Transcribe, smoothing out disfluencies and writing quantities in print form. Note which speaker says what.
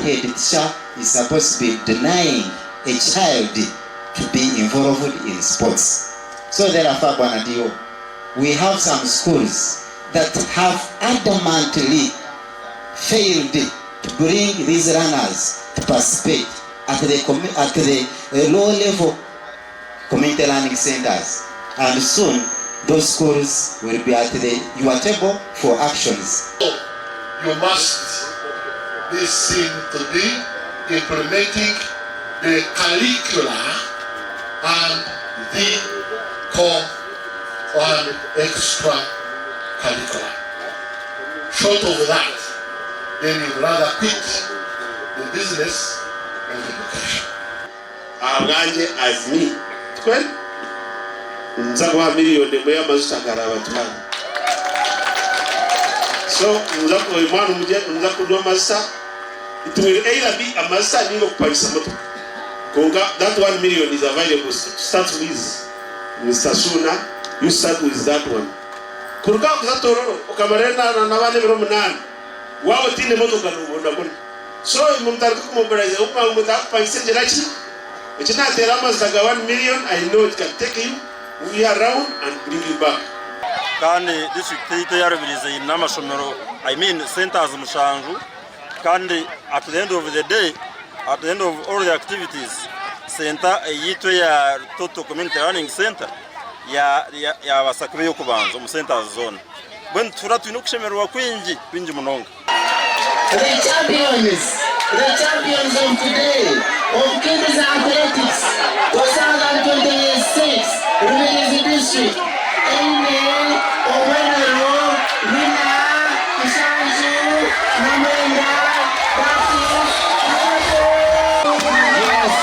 Speaker 1: head teacher is supposed to be denying a child to be involved in sports. So therefore, Bwanadio, we have some schools that have adamantly failed to bring these runners to participate at the low-level community learning centers. And soon, those schools will be at your table for actions.
Speaker 2: You must be seen to be implementing the curricula and the core and extra curricular. Short of that, then you'd rather quit the business of education.
Speaker 3: Abanje as me, 12 nzagwa million de moya mazutagara abatwala. So nzako imanu nzako do masa, it will either be a masa ni okupangisa moto. Konga that 1 million is available. Start with Mr. Suna, you start with that one. Kuruka kuzatoro okamarena na nabane biro munani. Wao tine moto kanubonda kuna. So mumtarika kumobilize ukuma mutapangisa njerachi. Echina terama zaga 1 million, I know it can take you we are around and bring you back.
Speaker 4: Kandi district ya Rubirizi n'amashomero, I mean centers mushanju. Kandi at the end of the day, at the end of all the activities, center yitwe ya Total Community Learning Center ya basakube yo kubanza mu center zone. Bwen turatu inokushemerwa kwinji munonga.
Speaker 1: The champions of today of Kids Athletics 2026 Rubirizi District. Amen. Omuneneserezo, Rina, Ishanju, Kamwenge, Bakuru. Yes.